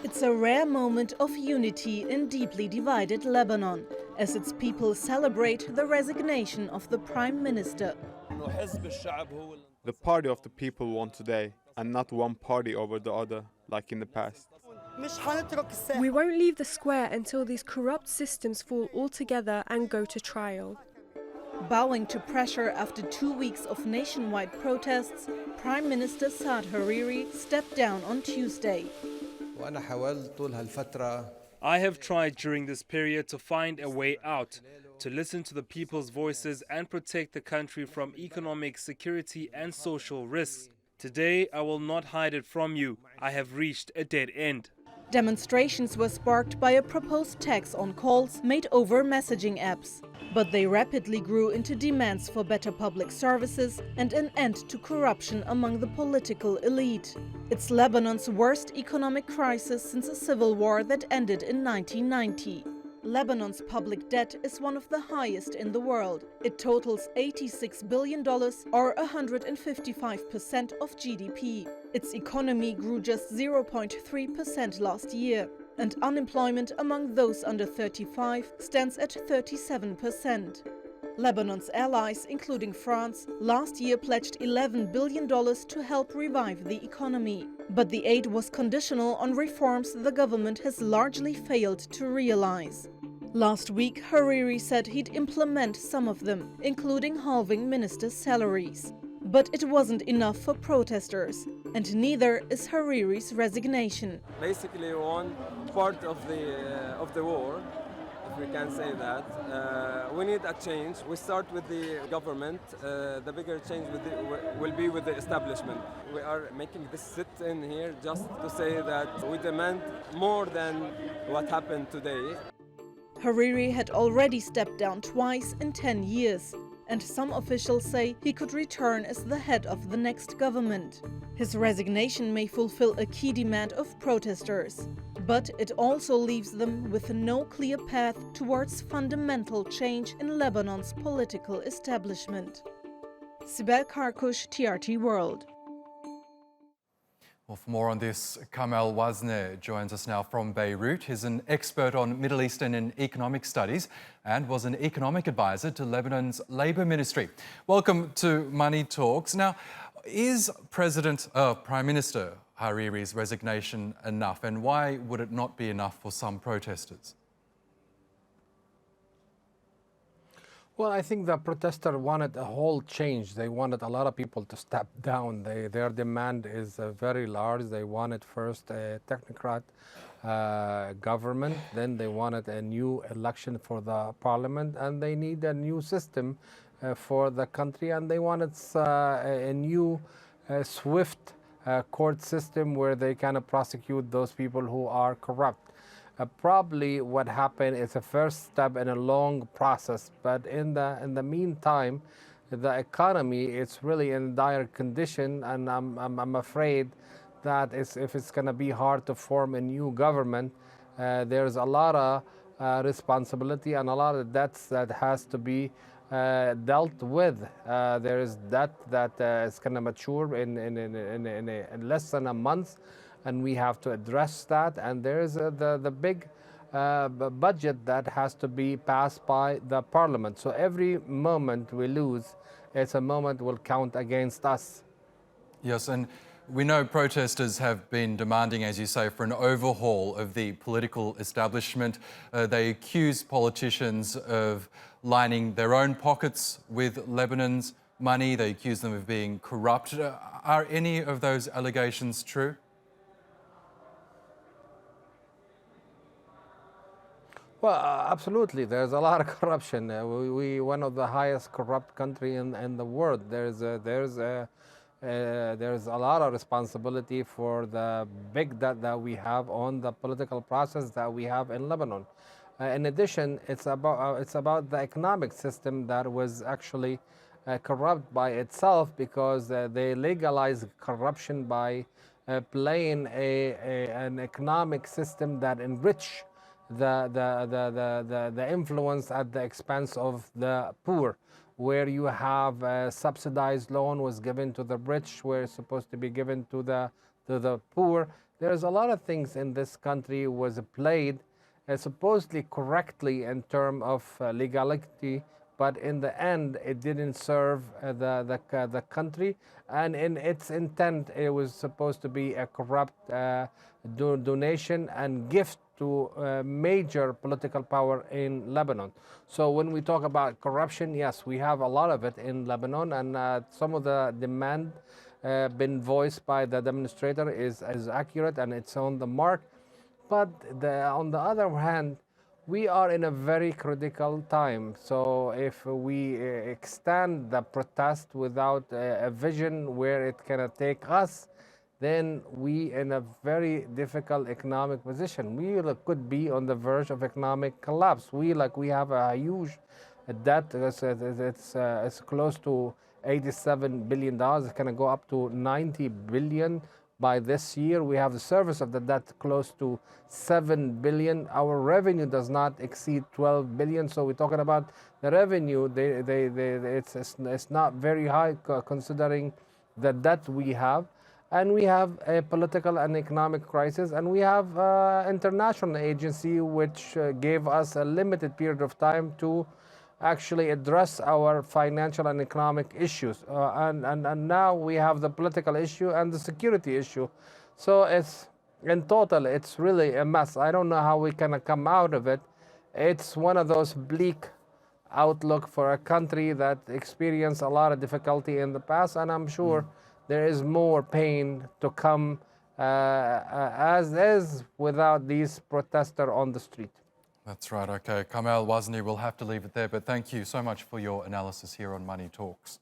It's a rare moment of unity in deeply divided Lebanon, as its people celebrate the resignation of the Prime Minister. The party of the people won today, and not one party over the other, like in the past. We won't leave the square until these corrupt systems fall altogether and go to trial. Bowing to pressure after 2 weeks of nationwide protests, Prime Minister Saad Hariri stepped down on Tuesday. I have tried during this period to find a way out, to listen to the people's voices and protect the country from economic, security and social risks. Today, I will not hide it from you. I have reached a dead end. Demonstrations were sparked by a proposed tax on calls made over messaging apps. But they rapidly grew into demands for better public services and an end to corruption among the political elite. It's Lebanon's worst economic crisis since a civil war that ended in 1990. Lebanon's public debt is one of the highest in the world. It totals $86 billion, or 155% of GDP. Its economy grew just 0.3% last year, and unemployment among those under 35 stands at 37%. Lebanon's allies, including France, last year pledged $11 billion to help revive the economy. But the aid was conditional on reforms the government has largely failed to realize. Last week, Hariri said he'd implement some of them, including halving ministers' salaries. But it wasn't enough for protesters, and neither is Hariri's resignation. Basically, one part of the war, if we can say that, we need a change. We start with the government. The bigger change will be with the establishment. We are making this sit-in here just to say that we demand more than what happened today. Hariri had already stepped down twice in 10 years. And some officials say he could return as the head of the next government. His resignation may fulfill a key demand of protesters, but it also leaves them with no clear path towards fundamental change in Lebanon's political establishment. Sibel Karkus, TRT World. Well, for more on this, Kamel Wazne joins us now from Beirut. He's an expert on Middle Eastern and economic studies and was an economic advisor to Lebanon's Labour Ministry. Welcome to Money Talks. Now, is Prime Minister Hariri's resignation enough, and why would it not be enough for some protesters? Well, I think the protesters wanted a whole change. They wanted a lot of people to step down. Their demand is very large. They wanted first a technocrat government, then they wanted a new election for the parliament, and they need a new system for the country, and they wanted a new swift court system where they kind of prosecute those people who are corrupt. Probably what happened is a first step in a long process, but in the meantime, the economy is really in dire condition, and I'm afraid that if it's going to be hard to form a new government, there's a lot of responsibility and a lot of debts that has to be dealt with. There is debt that is going to mature in less than a month, and we have to address that. And there is the big budget that has to be passed by the parliament. So every moment we lose, it's a moment will count against us. Yes, and we know protesters have been demanding, as you say, for an overhaul of the political establishment. They accuse politicians of lining their own pockets with Lebanon's money. They accuse them of being corrupt. Are any of those allegations true? Well, absolutely. There's a lot of corruption. We one of the highest corrupt country in the world. There's a lot of responsibility for the big debt that we have on the political process that we have in Lebanon. In addition, it's about the economic system that was actually corrupt by itself, because they legalized corruption by playing an economic system that enrich the influence at the expense of the poor. where you have a subsidized loan was given to the rich, where it's supposed to be given to the poor. There's a lot of things in this country was played supposedly correctly in terms of legality, but in the end, it didn't serve the country, and in its intent, it was supposed to be a corrupt donation and gift to major political power in Lebanon. So when we talk about corruption, yes, we have a lot of it in Lebanon, and some of the demand been voiced by the demonstrator is accurate and it's on the mark. But on the other hand, we are in a very critical time. So if we extend the protest without a vision where it can take us, then we in a very difficult economic position. We could be on the verge of economic collapse. We have a huge debt. It's close to $87 billion. It's going to go up to $90 billion by this year. We have the service of the debt close to $7 billion. Our revenue does not exceed $12 billion. So we're talking about the revenue. It's not very high considering the debt we have. And we have a political and economic crisis, and we have international agency which gave us a limited period of time to actually address our financial and economic issues. And now we have the political issue and the security issue. So in total, it's really a mess. I don't know how we can come out of it. It's one of those bleak outlook for a country that experienced a lot of difficulty in the past, and I'm sure there is more pain to come as is without these protesters on the street. That's right. Okay, Kamel Wazne, we'll have to leave it there, but thank you so much for your analysis here on Money Talks.